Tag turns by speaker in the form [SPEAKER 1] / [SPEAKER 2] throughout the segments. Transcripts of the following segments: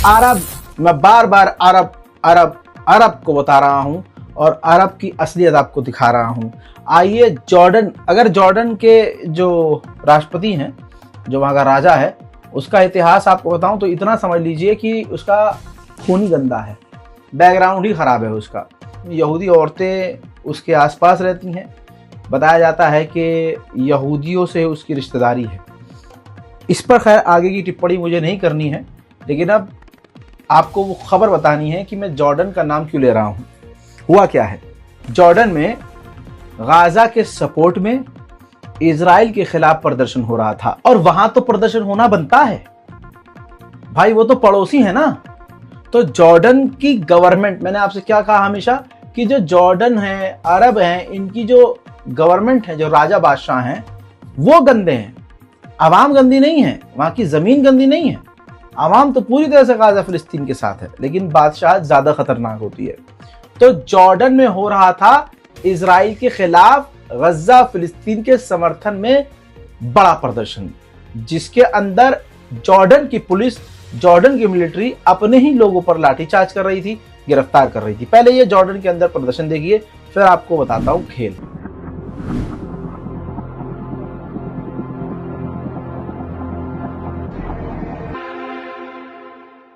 [SPEAKER 1] अरब, मैं बार बार अरब अरब अरब को बता रहा हूं और अरब की असलियत आपको दिखा रहा हूं। आइए जॉर्डन, अगर जॉर्डन के जो राष्ट्रपति हैं, जो वहाँ का राजा है, उसका इतिहास आपको बताऊं तो इतना समझ लीजिए कि उसका खून ही गंदा है, बैकग्राउंड ही खराब है उसका। यहूदी औरतें उसके आसपास रहती हैं, बताया जाता है कि यहूदियों से उसकी रिश्तेदारी है। इस पर खैर आगे की टिप्पणी मुझे नहीं करनी है, लेकिन अब आपको वो खबर बतानी है कि मैं जॉर्डन का नाम क्यों ले रहा हूँ। हुआ क्या है, जॉर्डन में गाजा के सपोर्ट में इजराइल के खिलाफ प्रदर्शन हो रहा था, और वहां तो प्रदर्शन होना बनता है भाई, वो तो पड़ोसी है ना। तो जॉर्डन की गवर्नमेंट, मैंने आपसे क्या कहा हमेशा कि जो जॉर्डन है, अरब हैं, इनकी जो गवर्नमेंट है, जो राजा बादशाह हैं, वो गंदे हैं, आवाम गंदी नहीं है, वहां की जमीन गंदी नहीं है। आवाम तो पूरी तरह से गाजा फिलिस्तीन के साथ है, लेकिन बादशाह ज्यादा खतरनाक होती है। तो जॉर्डन में हो रहा था इजराइल के खिलाफ गजा फिलिस्तीन के समर्थन में बड़ा प्रदर्शन, जिसके अंदर जॉर्डन की पुलिस, जॉर्डन की मिलिट्री अपने ही लोगों पर लाठीचार्ज कर रही थी, गिरफ्तार कर रही थी। पहले ये जॉर्डन के अंदर प्रदर्शन देखिए, फिर आपको बताता हूं खेल।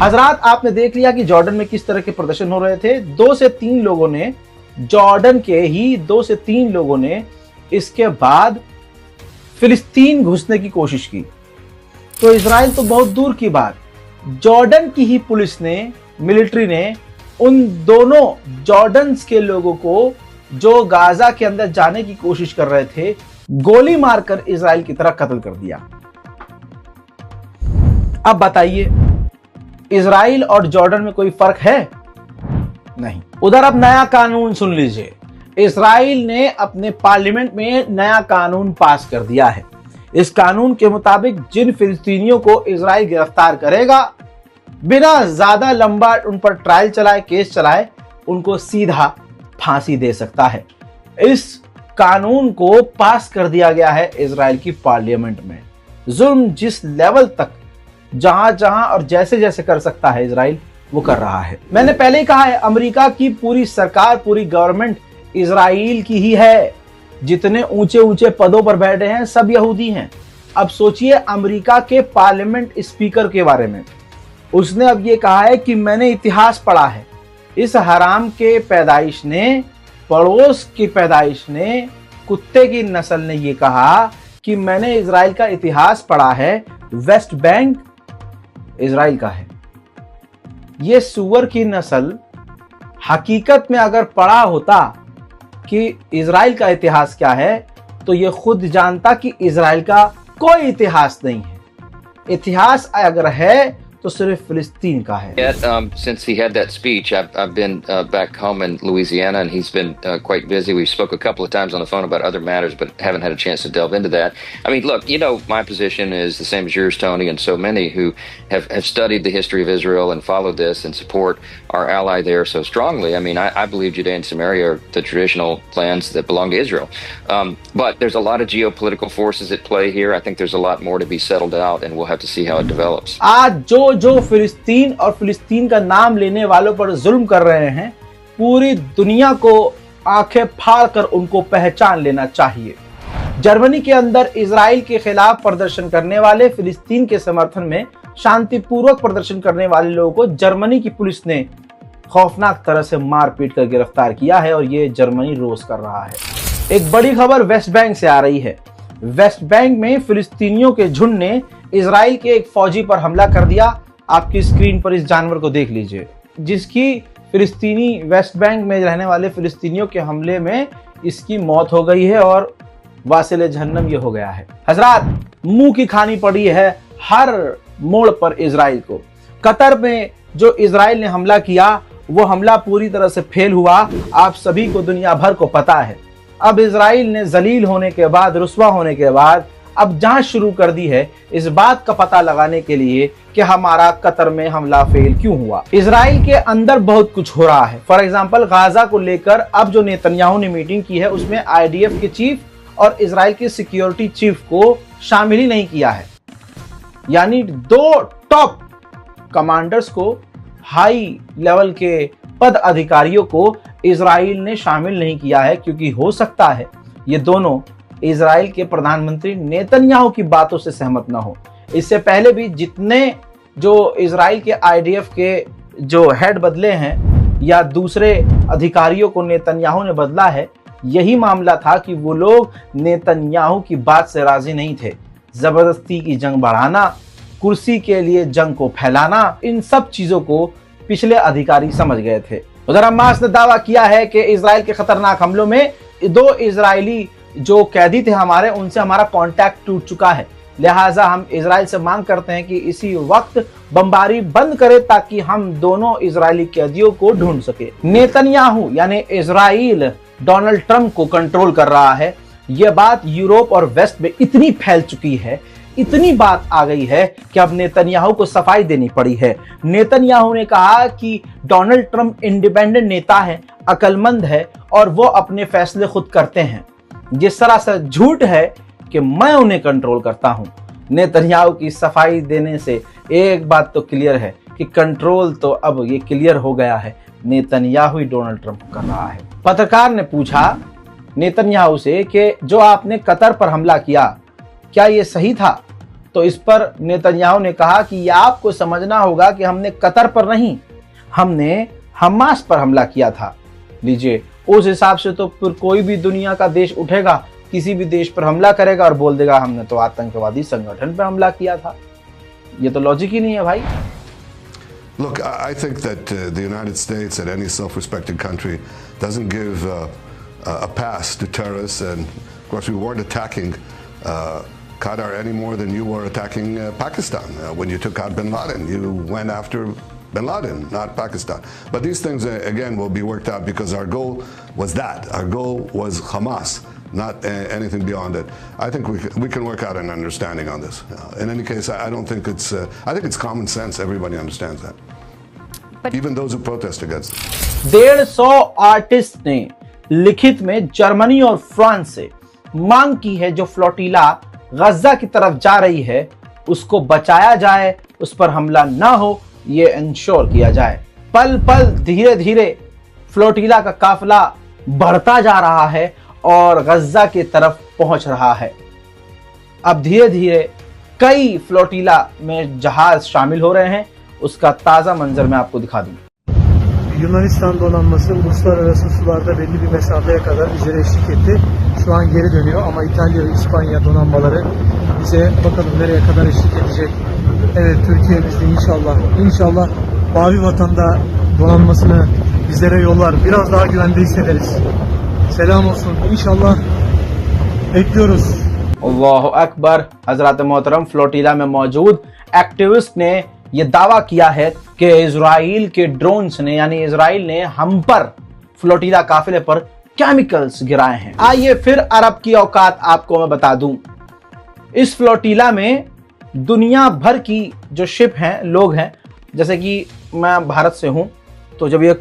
[SPEAKER 1] हजरात, आपने देख लिया कि जॉर्डन में किस तरह के प्रदर्शन हो रहे थे। 2 से 3 लोगों ने, जॉर्डन के ही 2 से 3 लोगों ने इसके बाद फिलिस्तीन घुसने की कोशिश की। तो इजराइल तो बहुत दूर की बात, जॉर्डन की ही पुलिस ने, मिलिट्री ने उन दोनों जॉर्डन के लोगों को जो गाजा के अंदर जाने की कोशिश कर रहे थे, गोली मारकर इजराइल की तरह कत्ल कर दिया। अब बताइए, इजराइल और जॉर्डन में कोई फर्क है? नहीं। उधर अब नया कानून सुन लीजिए, इजराइल ने अपने पार्लियामेंट में नया कानून पास कर दिया है। इस कानून के मुताबिक जिन फिलिस्तीनियों को इजराइल गिरफ्तार करेगा, बिना ज्यादा लंबा उन पर ट्रायल चलाए, केस चलाए, उनको सीधा फांसी दे सकता है। इस कानून को पास कर दिया गया है इजराइल की पार्लियामेंट में। जुल्म जिस लेवल तक, जहां जहां और जैसे जैसे कर सकता है इजराइल, वो कर रहा है। मैंने पहले ही कहा है, अमेरिका की पूरी सरकार, पूरी गवर्नमेंट इजराइल की ही है। जितने ऊंचे ऊंचे पदों पर बैठे हैं सब यहूदी हैं। अब सोचिए अमेरिका के पार्लियामेंट स्पीकर के बारे में, उसने अब ये कहा है कि मैंने इतिहास पढ़ा है। इस हराम के पैदाइश ने, पड़ोस की पैदाइश ने, कुत्ते की नस्ल ने ये कहा कि मैंने इजराइल का इतिहास पढ़ा है, वेस्ट बैंक इजराइल का है। ये सुअर की नस्ल हकीकत में अगर पढ़ा होता कि इजराइल का इतिहास क्या है, तो ये खुद जानता कि इजराइल का कोई इतिहास नहीं है। इतिहास अगर है तो सिर्फ फिलिस्तीन का है।
[SPEAKER 2] Since he had that speech, I've been back home in Louisiana, and he's been quite busy. We spoke a couple of times on the phone about other matters, but haven't had a chance to delve into that. I mean, look, you know, my position is the same as yours, Tony, and so many who have studied the history of Israel and followed this and support our ally there so strongly. I mean, I believe Judea and Samaria are the traditional lands that belong to Israel. But there's a lot of geopolitical forces at play here. I think there's a lot more to be settled out, and we'll have to see how it develops.
[SPEAKER 1] आज जो फिलिस्तीन और फिलिस्तीन का नाम लेने वालों पर जुल्म कर रहे हैं, पूरी दुनिया को आंखें फाड़ कर उनको पहचान लेना चाहिए। जर्मनी के अंदर इजराइल के खिलाफ प्रदर्शन करने वाले, फिलिस्तीन के समर्थन में शांतिपूर्वक प्रदर्शन करने वाले लोगों को जर्मनी की पुलिस ने खौफनाक तरह से मार पीट कर गिरफ्तार किया है, और ये जर्मनी रोज कर रहा है। एक बड़ी खबर वेस्ट बैंक से आ रही है। वेस्ट बैंक में फिलिस्तीनियों के झुंड ने इजराइल के एक फौजी पर हमला कर दिया। आपकी स्क्रीन पर इस जानवर को देख लीजिए, जिसकी फिलिस्तीनी, वेस्ट बैंक में रहने वाले फिलिस्तीनियों के हमले में इसकी मौत हो गई है और वासिले जहन्नम ये हो गया है। हजरात, मुंह की खानी पड़ी है हर मोड़ पर इजराइल को। कतर में जो इजराइल ने हमला किया, वो हमला पूरी तरह से फेल हुआ। आप सभी को दुनिया भर को पता है। अब इजराइल ने जलील होने के बाद, रुस्वा होने के बाद अब जांच शुरू कर दी है इस बात का पता लगाने के लिए कि हमारा कतर में हमला फेल क्यों हुआ। इजराइल के अंदर बहुत कुछ हो रहा है। फॉर एग्जांपल गाजा को लेकर अब जो नेतन्याहू ने मीटिंग की है उसमें आईडीएफ के चीफ और इजराइल के सिक्योरिटी चीफ को शामिल ही नहीं किया है। यानी दो टॉप कमांडर्स को, हाई लेवल के पद अधिकारियों को इजराइल ने शामिल नहीं किया है, क्योंकि हो सकता है ये दोनों इजराइल के प्रधानमंत्री नेतन्याहू की बातों से सहमत ना हो। इससे पहले भी जितने जो इजराइल के आईडीएफ के जो हेड बदले हैं या दूसरे अधिकारियों को नेतन्याहू ने बदला है, यही मामला था कि वो लोग नेतन्याहू की बात से राजी नहीं थे। जबरदस्ती की जंग बढ़ाना, कुर्सी के लिए जंग को फैलाना, इन सब चीजों को पिछले अधिकारी समझ गए थे। उधर हमास ने दावा किया है कि इजराइल के खतरनाक हमलों में 2 इजरायली जो कैदी थे हमारे, उनसे हमारा कांटेक्ट टूट चुका है। लिहाजा हम इजराइल से मांग करते हैं कि इसी वक्त बमबारी बंद करे ताकि हम दोनों इजरायली कैदियों को ढूंढ सके। नेतन्याहू यानी इजराइल डोनाल्ड ट्रंप को कंट्रोल कर रहा है। यह बात यूरोप और वेस्ट में इतनी फैल चुकी है, इतनी बात आ गई है कि अब नेतन्याहू को सफाई देनी पड़ी है। नेतन्याहू ने कहा कि डोनाल्ड ट्रंप इंडिपेंडेंट नेता है, अक्लमंद है और वो अपने फैसले खुद करते हैं। जिस तरह से झूठ है कि मैं उन्हें कंट्रोल करता हूं। नेतन्याहू की सफाई देने से एक बात तो क्लियर है कि कंट्रोल तो अब ये क्लियर हो गया है, नेतन्याहू ही डोनाल्ड ट्रंप कर रहा है। पत्रकार ने पूछा नेतन्याहू से कि जो आपने कतर पर हमला किया, क्या ये सही था? तो इस पर नेतन्याहू ने कहा कि यह आपको समझना होगा कि हमने कतर पर नहीं, हमने हमास पर हमला किया था। लीजिए, उस हिसाब से तो फिर कोई भी दुनिया का देश उठेगा, किसी भी देश पर हमला करेगा और बोल देगा हमने तो आतंकवादी संगठन पर हमला किया था। ये तो लॉजिक ही नहीं है भाई।
[SPEAKER 3] Look, I think that the United States and any self-respecting country doesn't give a pass to terrorists, and of course we weren't attacking Qatar any more than you were attacking Pakistan. When you took out bin Laden, you went after bin Laden, not Pakistan. But these things, again, will be worked out because our goal was that. Our goal was Hamas, not anything beyond it. I think we can work out an understanding on this. In any case, I don't think it's, I think it's common sense. Everybody understands that. But even those who protest against it.
[SPEAKER 1] 150 artist ने लिखित में Germany और France से मांग की है जो flotilla गजा की तरफ जा रही है उसको बचाया जाए, उस पर हमला ना हो, ये इंश्योर किया जाए। पल पल धीरे धीरे फ्लोटिला का काफिला बढ़ता जा रहा है और गजा की तरफ पहुंच रहा है। अब धीरे धीरे कई फ्लोटिला में जहाज शामिल हो रहे हैं, उसका ताजा मंजर मैं आपको दिखा दूं।
[SPEAKER 4] Yunanistan donanması uluslararası sularda belli bir mesafeye kadar bizlere eşlik etti. Şu an geri dönüyor ama İtalya ve İspanya donanmaları bize bakalım nereye kadar eşlik edecek. Evet, Türkiye bizde inşallah Mavi Vatan'da donanmasını bizlere yollar. Biraz daha güvende hissederiz. Selam olsun. İnşallah bekliyoruz.
[SPEAKER 1] अल्लाहु अकबर। हजरत मोहतरम flotilla में मौजूद activist ने यह दावा किया है कि इजराइल के ड्रोन्स ने, यानी इजराइल ने हम पर, फ्लोटिला काफिले पर केमिकल्स गिराए हैं। आइए फिर अरब की औकात आपको मैं बता दूं। इस फ्लोटिला में दुनिया भर की जो शिप हैं, लोग हैं, जैसे कि मैं भारत से हूं, तो जब ये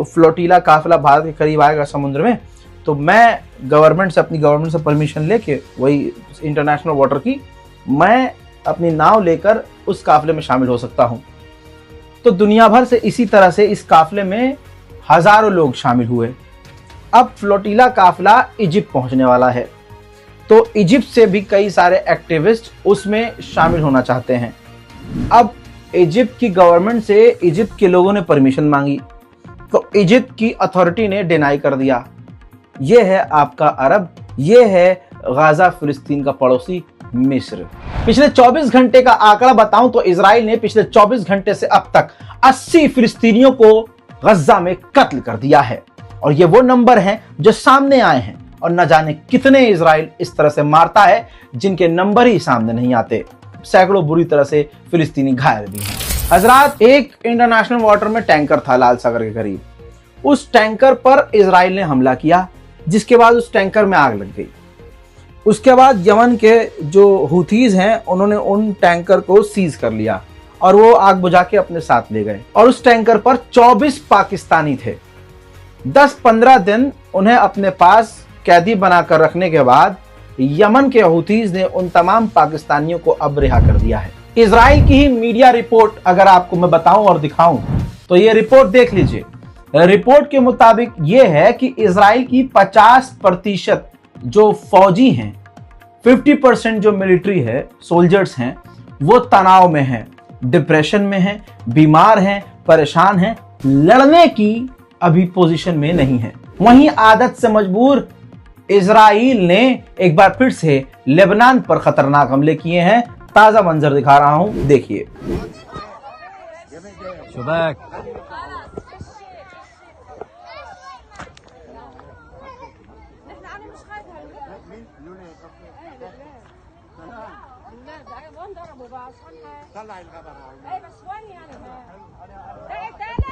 [SPEAKER 1] फ्लोटिला काफिला भारत के करीब आएगा समुद्र में, तो मैं अपनी गवर्नमेंट से परमिशन लेके, वही इंटरनेशनल वाटर की, मैं अपनी नाव लेकर उस काफिले में शामिल हो सकता हूं। तो दुनिया भर से इसी तरह से इस काफिले में हजारों लोग शामिल हुए। अब फ्लोटिला काफिला इजिप्ट पहुंचने वाला है, तो इजिप्ट से भी कई सारे एक्टिविस्ट उसमें शामिल होना चाहते हैं। अब इजिप्ट की गवर्नमेंट से इजिप्ट के लोगों ने परमिशन मांगी, तो इजिप्ट की अथॉरिटी ने डिनाई कर दिया। यह है आपका अरब, यह है गाजा फिलिस्तीन का पड़ोसी मिस्र। पिछले 24 घंटे का आंकड़ा बताऊं तो इजराइल ने पिछले 24 घंटे से अब तक 80 फिलिस्तीनियों को गजा में कत्ल कर दिया है, और ये वो नंबर हैं जो सामने आए हैं, और न जाने कितने इजराइल इस तरह से मारता है जिनके नंबर ही सामने नहीं आते। सैकड़ों बुरी तरह से फिलिस्तीनी घायल भी हैं। हजरात, एक इंटरनेशनल वाटर में टैंकर था लाल सागर के करीब, उस टैंकर पर इजराइल ने हमला किया। जिसके बाद उस टैंकर में आग लग गई। उसके बाद यमन के जो हुथीज हैं उन्होंने उन टैंकर को सीज कर लिया और वो आग बुझा के अपने साथ ले गए। और उस टैंकर पर 24 पाकिस्तानी थे। 10-15 दिन उन्हें अपने पास कैदी बनाकर रखने के बाद यमन के हुथीज ने उन तमाम पाकिस्तानियों को अब रिहा कर दिया है। इजराइल की ही मीडिया रिपोर्ट अगर आपको मैं बताऊं और दिखाऊं तो ये रिपोर्ट देख लीजिए। रिपोर्ट के मुताबिक ये है कि इजराइल की 50% जो फौजी हैं, 50% जो मिलिट्री है, सोल्जर्स हैं, वो तनाव में हैं, डिप्रेशन में हैं, बीमार हैं, परेशान हैं, लड़ने की अभी पोजीशन में नहीं है। वहीं आदत से मजबूर इजराइल ने एक बार फिर से लेबनान पर खतरनाक हमले किए हैं। ताजा मंजर दिखा रहा हूं, देखिए।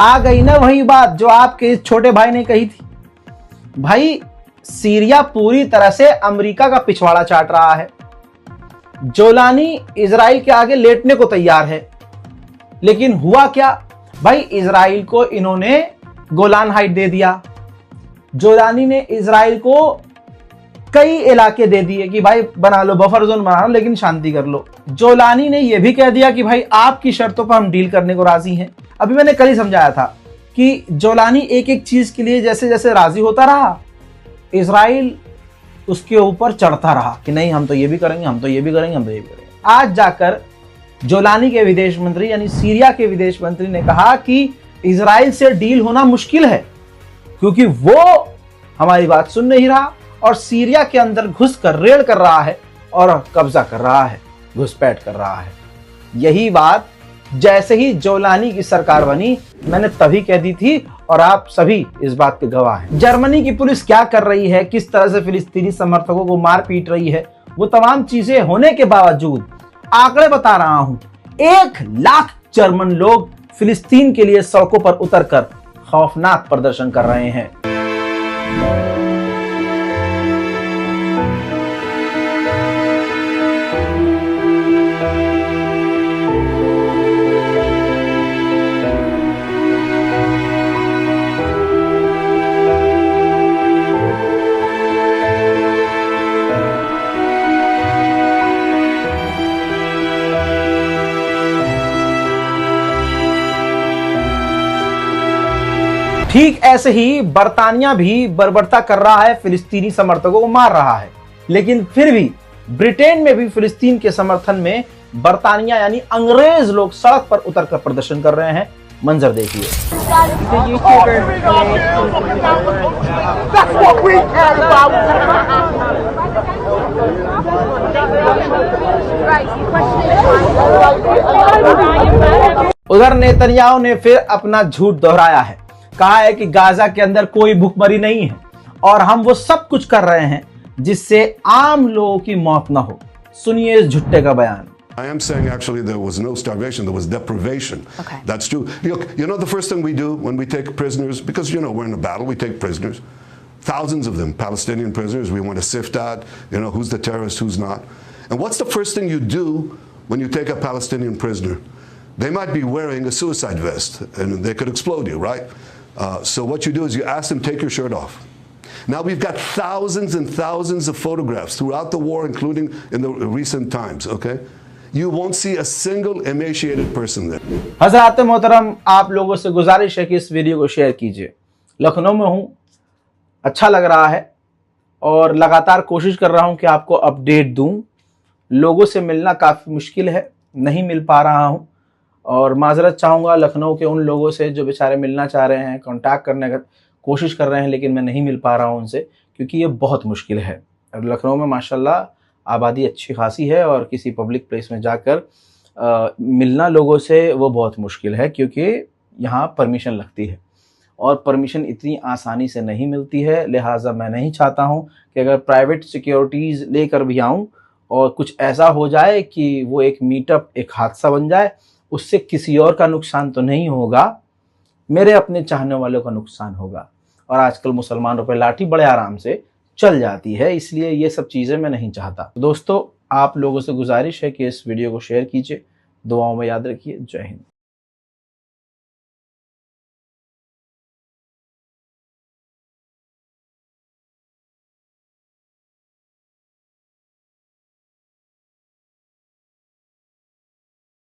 [SPEAKER 1] आ गई ना वही बात जो आपके इस छोटे भाई ने कही थी। भाई सीरिया पूरी तरह से अमेरिका का पिछवाड़ा चाट रहा है। जोलानी इजराइल के आगे लेटने को तैयार है, लेकिन हुआ क्या भाई, इजराइल को इन्होंने गोलान हाइट दे दिया। जोलानी ने इजराइल को कई इलाके दे दिए कि भाई बना लो, बफर जोन बना लो, लेकिन शांति कर लो। जोलानी ने यह भी कह दिया कि भाई आपकी शर्तों पर हम डील करने को राजी हैं। अभी मैंने कल ही समझाया था कि जोलानी एक एक चीज के लिए जैसे जैसे राजी होता रहा, इजराइल उसके ऊपर चढ़ता रहा कि नहीं हम तो ये भी करेंगे, हम तो ये भी करेंगे, हम तो ये भी करेंगे। आज जाकर जोलानी के विदेश मंत्री यानी सीरिया के विदेश मंत्री ने कहा कि इजराइल से डील होना मुश्किल है क्योंकि वो हमारी बात सुन नहीं रहा और सीरिया के अंदर घुसकर रेड कर रहा है और कब्जा कर रहा है, घुसपैठ कर रहा है। यही बात जैसे ही जोलानी की सरकार बनी मैंने तभी कह दी थी और आप सभी इस बात के गवाह हैं। जर्मनी की पुलिस क्या कर रही है, किस तरह से फिलिस्तीनी समर्थकों को मार पीट रही है, वो तमाम चीजें होने के बावजूद आंकड़े बता रहा हूं, 1 लाख जर्मन लोग फिलिस्तीन के लिए सड़कों पर उतरकर खौफनाक प्रदर्शन कर रहे हैं। ठीक ऐसे ही बरतानिया भी बर्बरता कर रहा है, फिलिस्तीनी समर्थकों को मार रहा है, लेकिन फिर भी ब्रिटेन में भी फिलिस्तीन के समर्थन में बरतानिया यानी अंग्रेज लोग सड़क पर उतरकर प्रदर्शन कर रहे हैं। मंजर देखिए। उधर नेतन्याहू ने फिर अपना झूठ दोहराया है, कहा है कि गाजा के अंदर कोई भूखमरी नहीं है और हम वो सब कुछ कर रहे हैं जिससे आम लोगों की मौत ना हो। सुनिए इस झुट्टे का बयान।
[SPEAKER 3] I am saying actually there was no starvation, there was deprivation.
[SPEAKER 5] Okay.
[SPEAKER 3] That's true. Look, you know the first thing we do when we take prisoners, because you know we're in a battle, we take prisoners, thousands of them, Palestinian prisoners. We want to sift out, you know, who's the terrorist, who's not. And what's the first thing you do when you take a Palestinian prisoner? They might be wearing a suicide vest and they could explode you, right? So what you do is you ask them, take your shirt off. Now we've got thousands and thousands of photographs throughout the war, including in the recent times, okay? You won't see a single emaciated person there.
[SPEAKER 1] हज़रात मोहतरम, आप लोगों से गुजारिश है कि इस video को share कीजिए। लखनऊ में हूँ, अच्छा लग रहा है और लगातार कोशिश कर रहा हूँ कि आपको अपडेट दूँ। लोगों से मिलना काफ़ी मुश्किल है, नहीं मिल पा रहा हूँ और माजरत चाहूँगा लखनऊ के उन लोगों से जो बेचारे मिलना चाह रहे हैं, कांटेक्ट करने की कोशिश कर रहे हैं, लेकिन मैं नहीं मिल पा रहा हूँ उनसे क्योंकि ये बहुत मुश्किल है। और लखनऊ में माशाल्लाह आबादी अच्छी खासी है और किसी पब्लिक प्लेस में जाकर मिलना लोगों से वो बहुत मुश्किल है क्योंकि यहाँ परमिशन लगती है और परमिशन इतनी आसानी से नहीं मिलती है। लिहाजा मैं नहीं चाहता हूं कि अगर प्राइवेट सिक्योरिटीज़ लेकर भी आऊं और कुछ ऐसा हो जाए कि वो एक मीटअप एक हादसा बन जाए, उससे किसी और का नुकसान तो नहीं होगा, मेरे अपने चाहने वालों का नुकसान होगा। और आजकल मुसलमानों पर लाठी बड़े आराम से चल जाती है, इसलिए ये सब चीज़ें मैं नहीं चाहता। दोस्तों, आप लोगों से गुजारिश है कि इस वीडियो को शेयर कीजिए, दुआओं में याद रखिए। जय हिंद।